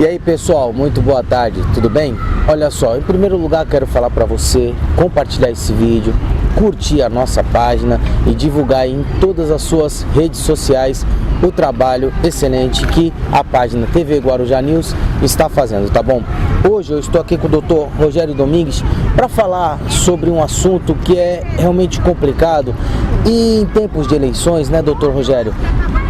E aí pessoal, muito boa tarde, tudo bem? Olha só, em primeiro lugar quero falar para você compartilhar esse vídeo, curtir a nossa página e divulgar em todas as suas redes sociais o trabalho excelente que a página TV Guarujá News está fazendo, tá bom? Hoje eu estou aqui com o Dr. Rogério Domingues para falar sobre um assunto que é realmente complicado e em tempos de eleições, né, Dr. Rogério?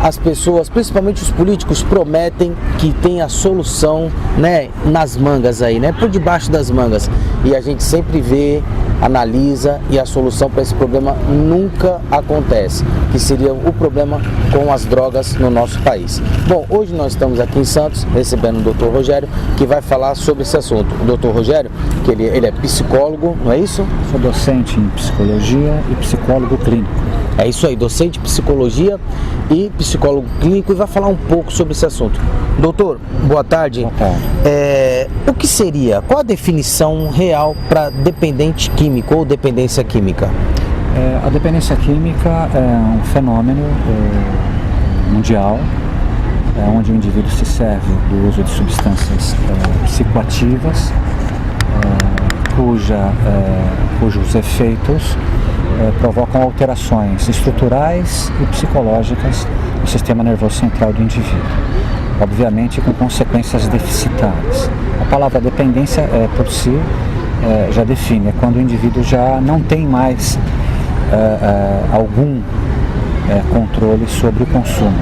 As pessoas, principalmente os políticos, prometem que tem a solução, né, nas mangas aí, né, por debaixo das mangas. E a gente sempre vê, analisa e a solução para esse problema nunca acontece, que seria o problema com as drogas no nosso país. Bom, hoje nós estamos aqui em Santos recebendo o Dr. Rogério, que vai falar sobre esse assunto. O Dr. Rogério, que ele é psicólogo, não é isso? Sou docente em psicologia e psicólogo clínico. É isso aí, docente de psicologia e psicólogo clínico, e vai falar um pouco sobre esse assunto. Doutor, boa tarde. Boa tarde. O que seria, qual a definição real para dependente químico ou dependência química? A dependência química é um fenômeno mundial, onde o indivíduo se serve do uso de substâncias psicoativas, cujos efeitos provocam alterações estruturais e psicológicas no sistema nervoso central do indivíduo, obviamente com consequências deficitárias. A palavra dependência por si já define, é quando o indivíduo já não tem mais algum controle sobre o consumo.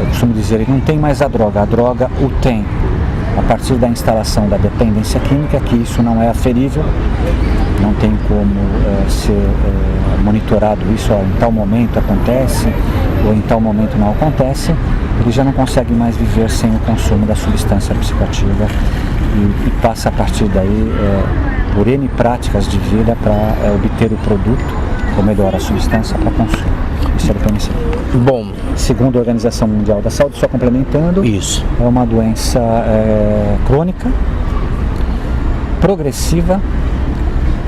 Eu costumo dizer, ele não tem mais a droga o tem. A partir da instalação da dependência química, que isso não é aferível, não tem como ser monitorado isso, em tal momento acontece ou em tal momento não acontece, ele já não consegue mais viver sem o consumo da substância psicoativa e passa a partir daí por N práticas de vida para obter o produto, ou melhor, a substância para consumo. Isso é dependência. Bom, segundo a Organização Mundial da Saúde, só complementando, isso é uma doença crônica, progressiva,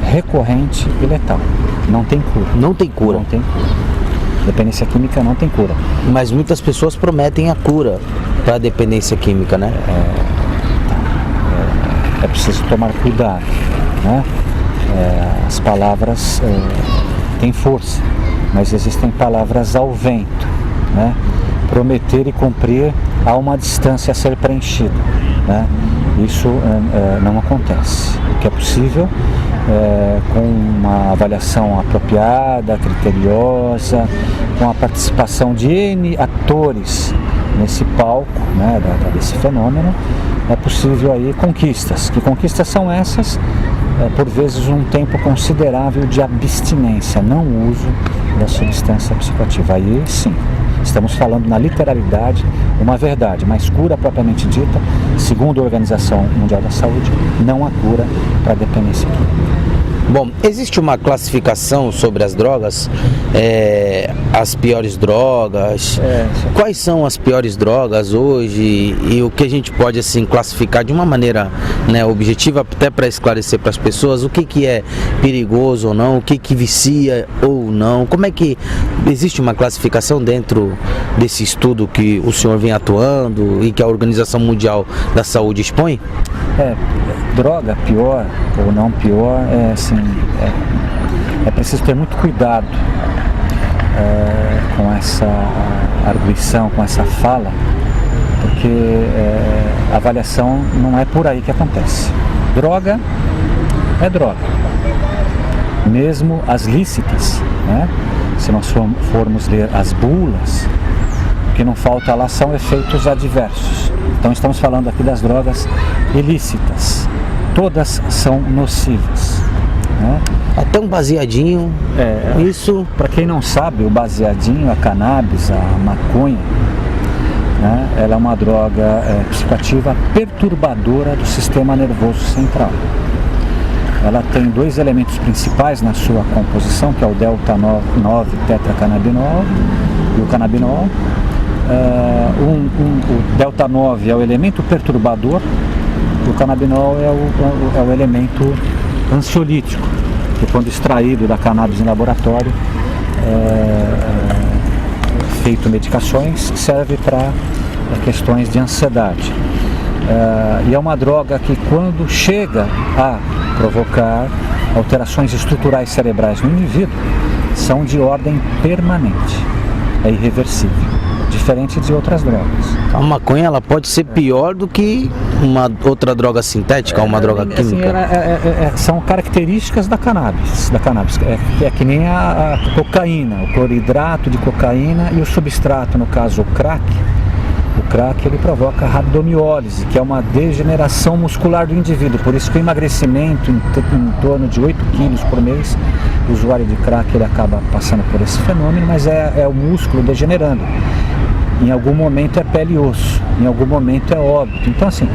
recorrente e letal. Não tem cura. Não tem cura. Não tem cura. Dependência química não tem cura. Mas muitas pessoas prometem a cura para a dependência química, né? É preciso tomar cuidado, né? As palavras têm força, mas existem palavras ao vento, né? Prometer e cumprir há uma distância a ser preenchida, né? Isso não acontece. O que é possível com uma avaliação apropriada, criteriosa, com a participação de N atores nesse palco, né, desse fenômeno, é possível aí conquistas. Que conquistas são essas? Por vezes um tempo considerável de abstinência, não uso da substância psicoativa. Aí sim, estamos falando na literalidade uma verdade, mas cura propriamente dita, segundo a Organização Mundial da Saúde, não há cura para a dependência química. Bom, existe uma classificação sobre as drogas, as piores drogas, quais são as piores drogas hoje e o que a gente pode assim classificar de uma maneira, né, objetiva, até para esclarecer para as pessoas o que é perigoso ou não, o que vicia ou não, como é que existe uma classificação dentro desse estudo que o senhor vem atuando e que a Organização Mundial da Saúde expõe? Droga pior ou não pior, é preciso ter muito cuidado com essa arguição, com essa fala, porque a avaliação não é por aí que acontece. Droga é droga, mesmo as lícitas, né? Se nós formos ler as bulas, o que não falta lá são efeitos adversos. Então estamos falando aqui das drogas ilícitas. Todas são nocivas, né? Até um baseadinho, isso... Para quem não sabe, o baseadinho, a cannabis, a maconha, né, ela é uma droga psicoativa perturbadora do sistema nervoso central. Ela tem dois elementos principais na sua composição, que é o delta-9-tetracannabinol e o cannabinol. O delta-9 é o elemento perturbador, e o cannabinol é o elemento ansiolítico, que quando extraído da cannabis em laboratório, feito medicações, serve para questões de ansiedade. E é uma droga que, quando chega a provocar alterações estruturais cerebrais no indivíduo, são de ordem permanente, é irreversível, diferente de outras drogas. A maconha, ela pode ser pior do que uma outra droga sintética, uma droga química? São características da cannabis. É que nem a cocaína, o cloridrato de cocaína e o substrato, no caso o crack. O crack, ele provoca rabdomiólise, que é uma degeneração muscular do indivíduo. Por isso que o emagrecimento em torno de 8 quilos por mês, o usuário de crack, ele acaba passando por esse fenômeno, mas é o músculo degenerando. Em algum momento é pele e osso, em algum momento é óbito. Então, assim,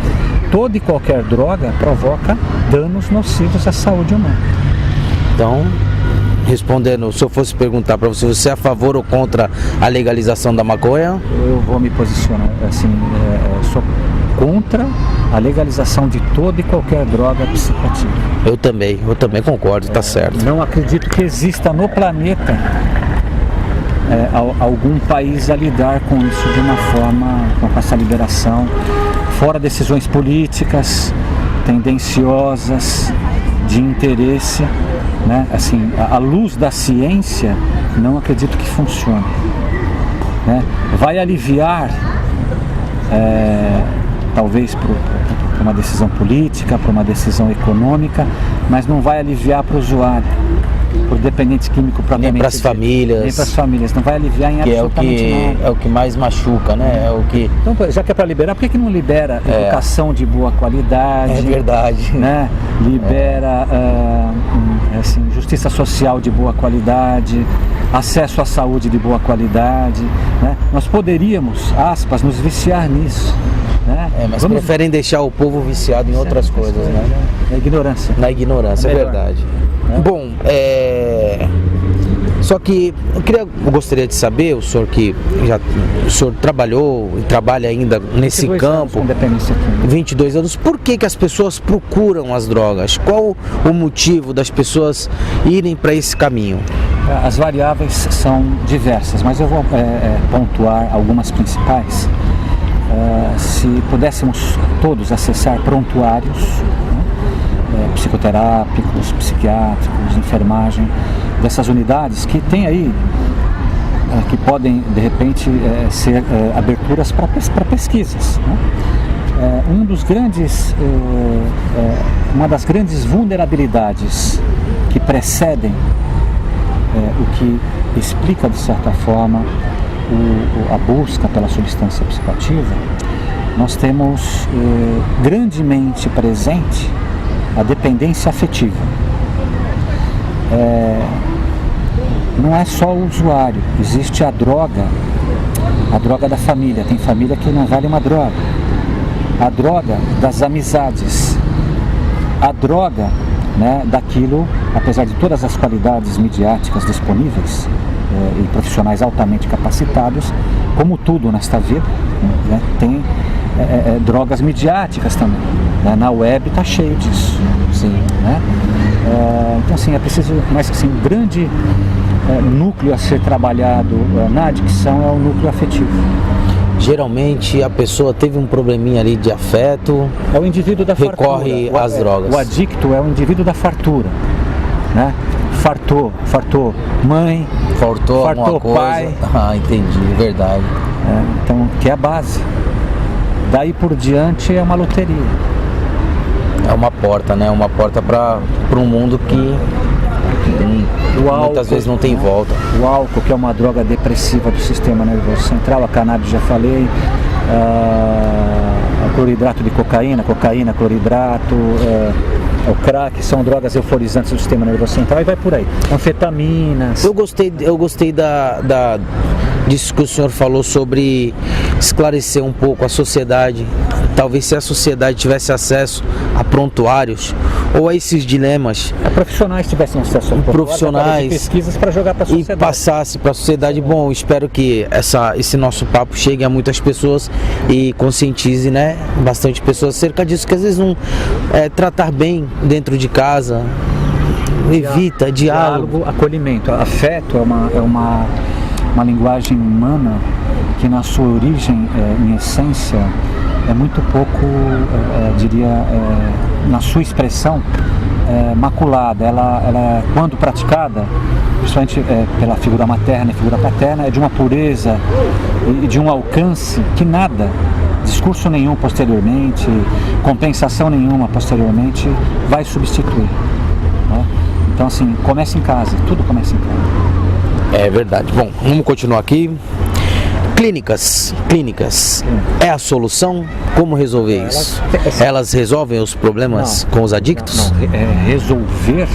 toda e qualquer droga provoca danos nocivos à saúde humana. Então, respondendo, se eu fosse perguntar para você, você é a favor ou contra a legalização da maconha? Eu vou me posicionar, assim, sou contra a legalização de toda e qualquer droga psicoativa. Eu também concordo, tá certo. Não acredito que exista no planeta algum país a lidar com isso de uma forma, com essa liberação, fora decisões políticas, tendenciosas, de interesse, né? Assim, à luz da ciência, não acredito que funcione, né? Vai aliviar, talvez para uma decisão política, para uma decisão econômica, mas não vai aliviar para o usuário, por dependente químico propriamente. Nem para as famílias. Nem para as famílias, não vai aliviar em absolutamente nada. É o que mais machuca, né? Então, já que é para liberar, por que não libera educação de boa qualidade? É verdade. Né? Libera assim, justiça social de boa qualidade, acesso à saúde de boa qualidade, né? Nós poderíamos, aspas, nos viciar nisso, né? Mas preferem deixar o povo viciado em outras coisas, né? Na ignorância. Na ignorância, é verdade. Bom, só que eu gostaria de saber, o senhor trabalhou e trabalha ainda nesse campo, 22 anos, por que as pessoas procuram as drogas? Qual o motivo das pessoas irem para esse caminho? As variáveis são diversas, mas eu vou pontuar algumas principais. Se pudéssemos todos acessar prontuários, psicoterápicos, psiquiátricos, enfermagem, dessas unidades que tem aí, que podem de repente ser aberturas para pesquisas, né? Uma das grandes vulnerabilidades que precedem o que explica de certa forma a busca pela substância psicoativa, nós temos grandemente presente a dependência afetiva. Não é só o usuário, existe a droga da família. Tem família que não vale uma droga. A droga das amizades, a droga, né, daquilo, apesar de todas as qualidades midiáticas disponíveis e profissionais altamente capacitados, como tudo nesta vida, né, tem drogas midiáticas também, né? Na web está cheio disso, sim, né? Então, assim, é preciso, mas assim, um grande núcleo a ser trabalhado na adicção é o núcleo afetivo. Geralmente a pessoa teve um probleminha ali de afeto, é o indivíduo da fartura. Recorre às drogas. O adicto é o indivíduo da fartura, né? Fartou mãe, fartou pai. Entendi, verdade. Então, que é a base. Daí por diante é uma loteria. É uma porta, né? Uma porta para um mundo que muitas vezes não tem volta. O álcool, que é uma droga depressiva do sistema nervoso central, a cannabis já falei, o cloridrato de cocaína, cloridrato, o crack, são drogas euforizantes do sistema nervoso central e vai por aí. Anfetaminas. Eu gostei disso que o senhor falou sobre esclarecer um pouco a sociedade. Talvez se a sociedade tivesse acesso a prontuários ou a esses dilemas, profissionais tivessem acesso a profissionais, pesquisas para jogar para a sociedade e passasse para a sociedade. Bom, espero que esse nosso papo chegue a muitas pessoas e conscientize, né, bastante pessoas acerca disso, que às vezes não tratar bem dentro de casa, evita diálogo, acolhimento. Afeto é uma linguagem humana que na sua origem, em essência, é muito pouco, diria, na sua expressão, maculada. Ela, quando praticada, principalmente pela figura materna e figura paterna, é de uma pureza e de um alcance que nada, discurso nenhum posteriormente, compensação nenhuma posteriormente, vai substituir, né? Então, assim, começa em casa, tudo começa em casa. É verdade. Bom, vamos continuar aqui. Clínicas. É a solução? Como resolver isso? Elas resolvem os problemas com os adictos? Não, resolver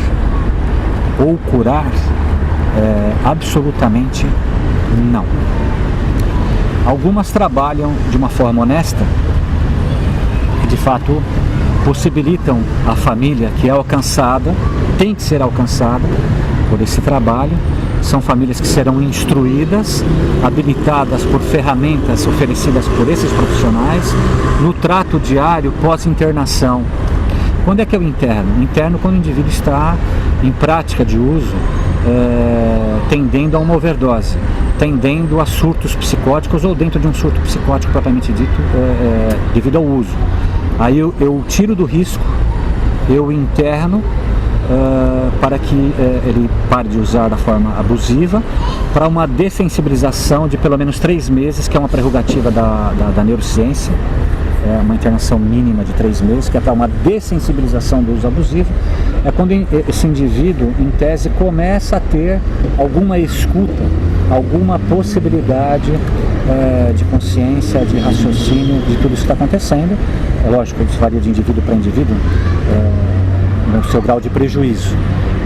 ou curar, absolutamente não. Algumas trabalham de uma forma honesta e, de fato, possibilitam a família que é alcançada, tem que ser alcançada por esse trabalho. São famílias que serão instruídas, habilitadas por ferramentas oferecidas por esses profissionais no trato diário pós-internação. Quando é que eu interno? Interno quando o indivíduo está em prática de uso, tendendo a uma overdose, tendendo a surtos psicóticos ou dentro de um surto psicótico propriamente dito, devido ao uso. Aí eu tiro do risco, eu interno, para que ele pare de usar da forma abusiva, para uma dessensibilização de pelo menos 3 meses, que é uma prerrogativa da neurociência, uma internação mínima de 3 meses, que é para uma dessensibilização do uso abusivo. É quando esse indivíduo, em tese, começa a ter alguma escuta, alguma possibilidade de consciência, de raciocínio de tudo isso que está acontecendo. É lógico, isso varia de indivíduo para indivíduo, no seu grau de prejuízo,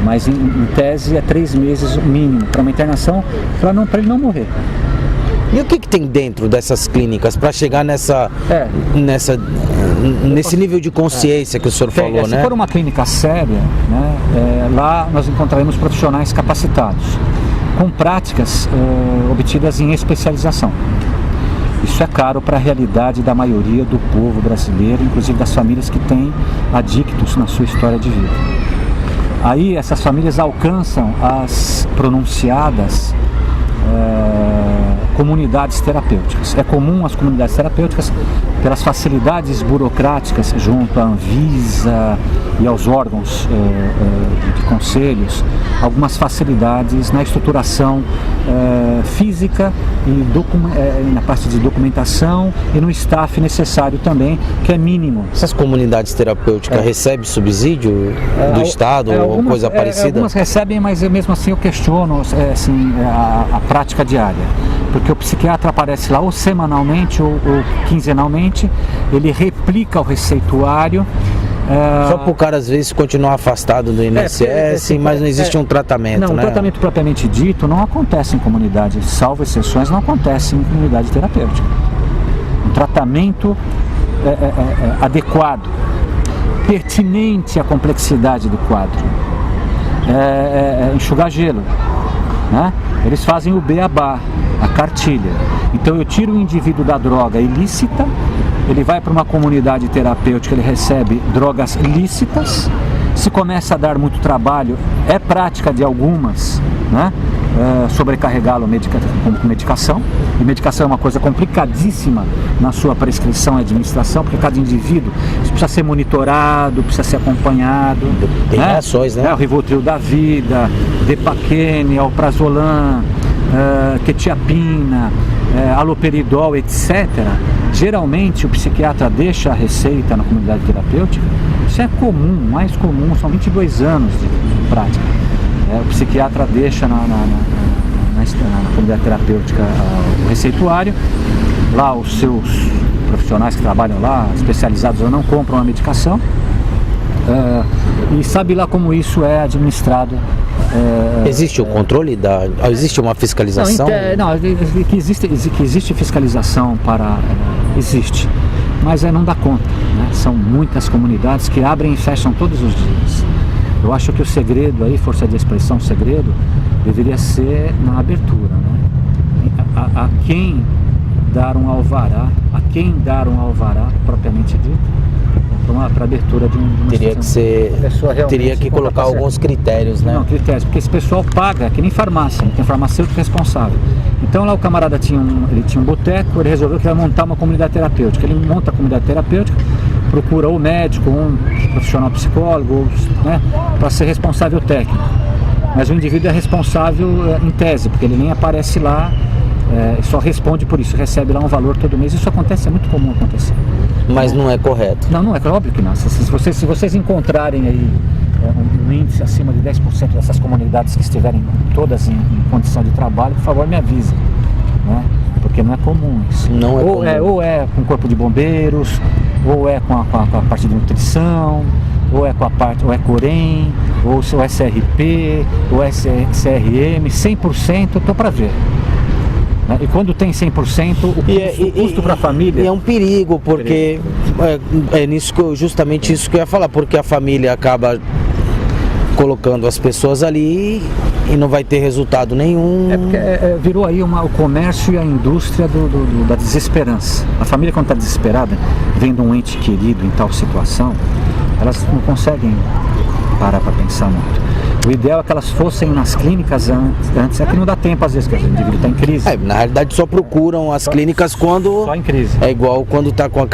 mas em tese é 3 meses o mínimo para uma internação, para ele não morrer. E o que tem dentro dessas clínicas para chegar nesse nível de consciência que o senhor falou, né? Se for uma clínica séria, né, lá nós encontraremos profissionais capacitados, com práticas obtidas em especialização. Isso é caro para a realidade da maioria do povo brasileiro, inclusive das famílias que têm adictos na sua história de vida. Aí essas famílias alcançam as pronunciadas comunidades terapêuticas. É comum as comunidades terapêuticas, pelas facilidades burocráticas junto à Anvisa e aos órgãos de conselhos, algumas facilidades na estruturação física e na parte de documentação e no staff necessário também, que é mínimo. Essas comunidades terapêuticas recebem subsídio do Estado ou alguma coisa parecida? Algumas recebem, mas mesmo assim eu questiono a prática diária, porque o psiquiatra aparece lá ou semanalmente ou quinzenalmente, ele replica o receituário. Só para o cara às vezes continuar afastado do INSS, mas não existe um tratamento, não, né? O tratamento propriamente dito não acontece em comunidade, salvo exceções, não acontece em comunidade terapêutica. Um tratamento adequado, pertinente à complexidade do quadro, enxugar gelo, né? Eles fazem o beabá, a cartilha. Então eu tiro o indivíduo da droga ilícita, ele vai para uma comunidade terapêutica, ele recebe drogas lícitas. Se começa a dar muito trabalho, é prática de algumas, né? Sobrecarregá-lo com medicação. E medicação é uma coisa complicadíssima na sua prescrição e administração, porque cada indivíduo precisa ser monitorado, precisa ser acompanhado. Tem reações, né? O Rivotril da vida, Depaquene, Alprazolam, quetiapina, aloperidol, etc. Geralmente o psiquiatra deixa a receita na comunidade terapêutica. Isso é comum, mais comum, são 22 anos de prática. O psiquiatra deixa na comunidade terapêutica o receituário. Lá os seus profissionais que trabalham lá, especializados ou não, compram a medicação. E sabe lá como isso é administrado. Existe o controle existe uma fiscalização? Não, que existe fiscalização existe, mas não dá conta, né? São muitas comunidades que abrem e fecham todos os dias. Eu acho que o segredo aí, força de expressão, segredo, deveria ser na abertura, né? A quem dar um alvará propriamente dito, para para abertura de uma Teria que ser, teria que colocar alguns critérios, né? Não, critérios, porque esse pessoal paga, que nem farmácia, tem farmacêutico responsável. Então lá o camarada tinha um boteco, ele resolveu que ia montar uma comunidade terapêutica. Ele monta a comunidade terapêutica, procura um médico, um profissional psicólogo, né, para ser responsável técnico. Mas o indivíduo é responsável em tese, porque ele nem aparece lá, só responde por isso, recebe lá um valor todo mês. Isso acontece, é muito comum acontecer. Mas não é correto. Não é óbvio que não. Se vocês encontrarem aí um índice acima de 10% dessas comunidades que estiverem todas em condição de trabalho, por favor me avise, né? Porque não é comum isso. Não é comum. Ou é com o corpo de bombeiros, ou é com a parte de nutrição, ou é com a parte, ou é Corém, ou SRP, ou CRM, 100%, eu tô para ver. E quando tem 100%, o custo para a família... E é um perigo, porque justamente isso que eu ia falar, porque a família acaba colocando as pessoas ali e não vai ter resultado nenhum. Porque virou aí o comércio e a indústria da desesperança. A família, quando está desesperada, vendo um ente querido em tal situação, elas não conseguem parar para pensar muito. O ideal é que elas fossem nas clínicas antes, é que não dá tempo às vezes, que o indivíduo está em crise. Na realidade só procuram as clínicas quando... Só em crise. É igual quando está com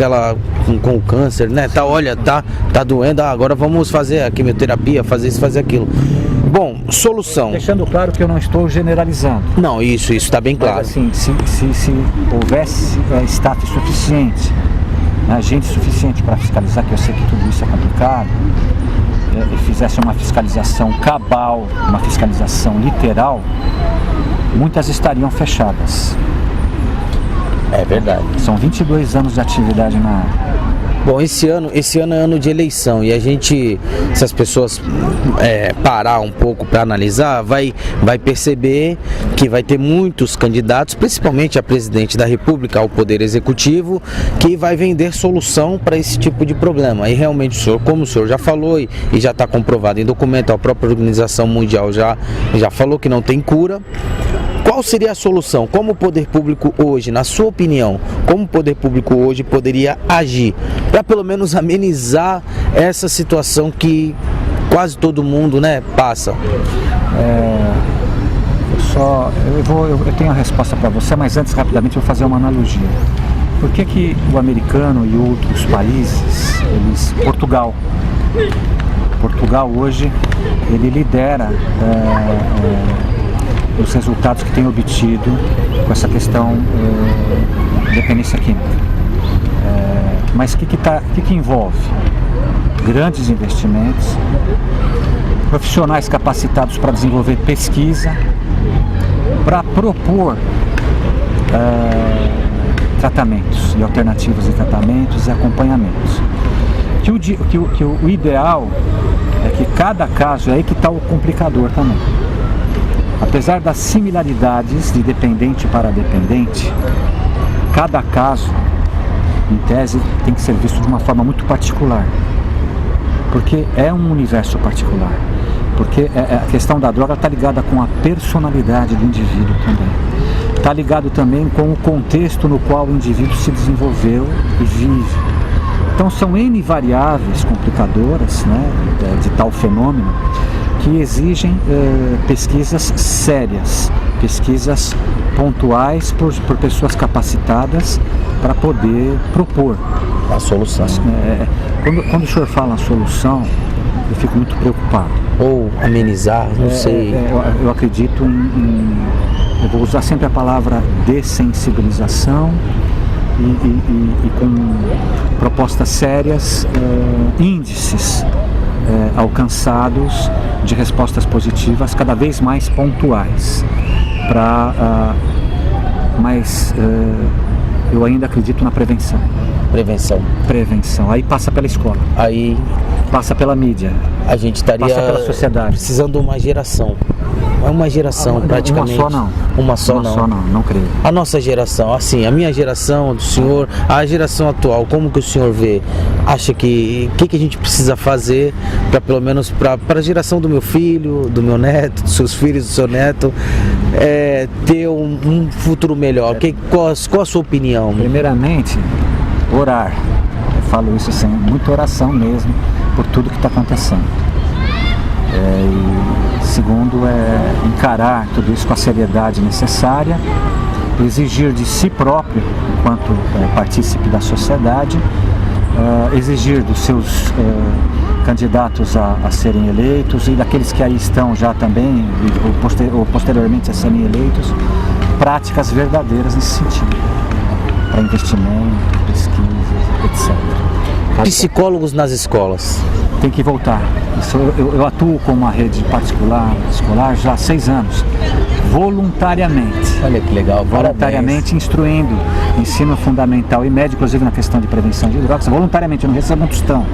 com o câncer, né? Tá doendo, agora vamos fazer a quimioterapia, fazer isso, fazer aquilo. Bom, solução. Deixando claro que eu não estou generalizando. Não, isso está bem claro. Mas assim, se houvesse staff suficiente, gente suficiente para fiscalizar, que eu sei que tudo isso é complicado, e fizesse uma fiscalização cabal, uma fiscalização literal, muitas estariam fechadas. É verdade. São 22 anos de atividade na área. Bom, esse ano é ano de eleição e a gente, se as pessoas parar um pouco para analisar, vai perceber que vai ter muitos candidatos, principalmente a presidente da República, ao Poder Executivo, que vai vender solução para esse tipo de problema. E realmente, como o senhor já falou e já está comprovado em documento, a própria Organização Mundial já falou que não tem cura. Qual seria a solução? Como o poder público hoje, na sua opinião, como o poder público hoje poderia agir para pelo menos amenizar essa situação que quase todo mundo, né, passa? Eu tenho a resposta para você, mas antes rapidamente eu vou fazer uma analogia. Por que o americano e outros países, Portugal hoje, ele lidera os resultados que tem obtido com essa questão de dependência química. Mas o que envolve? Grandes investimentos, profissionais capacitados para desenvolver pesquisa, para propor tratamentos e alternativas de tratamentos e acompanhamentos. O ideal é que cada caso, é aí que está o complicador também. Apesar das similaridades de dependente para dependente, cada caso, em tese, tem que ser visto de uma forma muito particular, porque é um universo particular, porque a questão da droga está ligada com a personalidade do indivíduo também, está ligado também com o contexto no qual o indivíduo se desenvolveu e vive. Então são N variáveis complicadoras, né, de tal fenômeno, que exigem pesquisas sérias, pesquisas pontuais por pessoas capacitadas para poder propor a solução. Quando o senhor fala a solução, eu fico muito preocupado. Ou amenizar, não sei. Eu acredito eu vou usar sempre a palavra dessensibilização e com propostas sérias, índices alcançados de respostas positivas cada vez mais pontuais. Mas eu ainda acredito na prevenção. Prevenção. Aí passa pela escola. Aí passa pela mídia. A gente estaria passa pela sociedade. Precisando de uma geração. É uma geração praticamente. Uma só não creio. A nossa geração, assim, a minha geração, do senhor, a geração atual, como que o senhor vê? Acha que a gente precisa fazer para pelo menos para a geração do meu filho, do meu neto, dos seus filhos, do seu neto, ter um futuro melhor? Qual a sua opinião? Primeiramente, orar. falo isso sem muita oração mesmo, por tudo que está acontecendo. E segundo encarar tudo isso com a seriedade necessária, exigir de si próprio, enquanto partícipe da sociedade, exigir dos seus candidatos a serem eleitos e daqueles que aí estão já também, ou posteriormente a serem eleitos, práticas verdadeiras nesse sentido, para investimento, pesquisa, etc. Psicólogos nas escolas. Tem que voltar. Eu atuo com uma rede particular, escolar, já há 6 anos, voluntariamente. Olha que legal, voluntariamente instruindo ensino fundamental e médio, inclusive na questão de prevenção de drogas, voluntariamente, eu não recebo um tostão,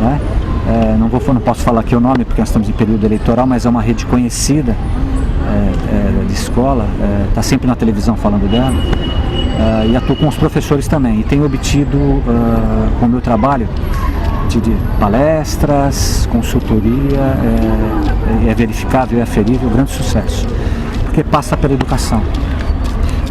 né? Não posso falar aqui o nome porque nós estamos em período eleitoral, mas é uma rede conhecida de escola, está sempre na televisão falando dela, e atuo com os professores também, e tenho obtido com o meu trabalho de palestras, consultoria, é verificável, é aferível, grande sucesso, porque passa pela educação.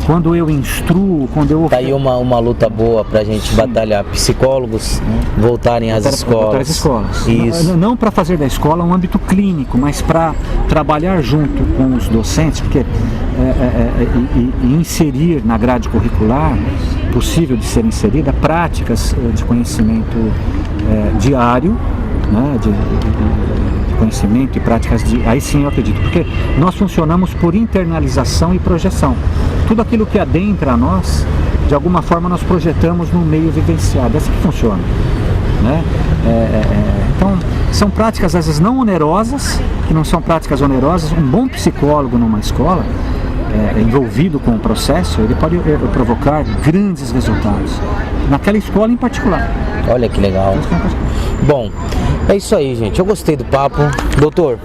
Quando eu instruo, quando eu... Tá aí uma luta boa para a gente batalhar psicólogos voltarem às escolas. Isso. Não para fazer da escola um âmbito clínico, mas para trabalhar junto com os docentes, porque e inserir na grade curricular, possível de ser inserida, práticas de conhecimento diário, né, de conhecimento e práticas aí sim eu acredito, porque nós funcionamos por internalização e projeção. Tudo aquilo que adentra a nós, de alguma forma nós projetamos no meio vivenciado. É assim que funciona, né? Então, são práticas às vezes não onerosas, que não são práticas onerosas. Um bom psicólogo numa escola, envolvido com o processo, ele pode provocar grandes resultados, naquela escola em particular. Olha que legal. Bom, é isso aí, gente. Eu gostei do papo. Doutor,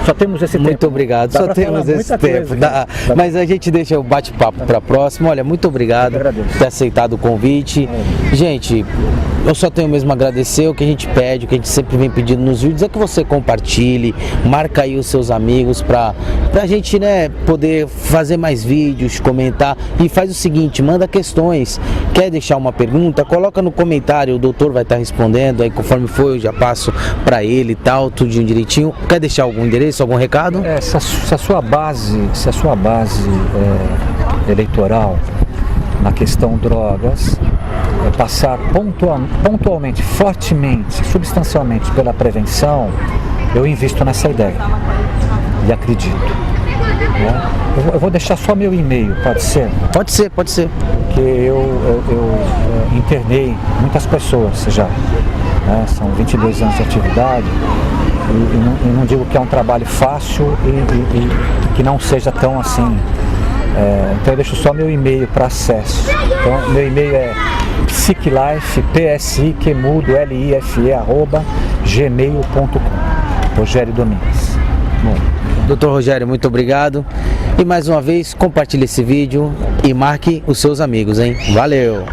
só temos esse tempo. Muito obrigado. Só temos esse tempo. Mas a gente deixa o bate-papo para a próxima. Olha, muito obrigado por ter aceitado o convite. Gente, eu só tenho mesmo a agradecer. O que a gente pede, o que a gente sempre vem pedindo nos vídeos é que você compartilhe, marca aí os seus amigos para a gente, né, poder fazer mais vídeos, comentar. E faz o seguinte, manda questões. Quer deixar uma pergunta? Coloca no comentário, o doutor vai estar respondendo. Aí conforme for eu já passo para ele e tal, tudinho direitinho. Quer deixar algum endereço, algum recado? Se a sua base eleitoral na questão drogas passar pontualmente, fortemente, substancialmente pela prevenção, eu invisto nessa ideia e acredito. Né? Eu vou deixar só meu e-mail, pode ser? Pode ser. Porque eu internei muitas pessoas já, né? São 22 anos de atividade e não digo que é um trabalho fácil e que não seja tão assim. Então eu deixo só meu e-mail para acesso. Então meu e-mail é psiclife, @gmail.com. Rogério Domingues. Bom, Dr. Rogério, muito obrigado. E mais uma vez, compartilhe esse vídeo e marque os seus amigos, hein? Valeu!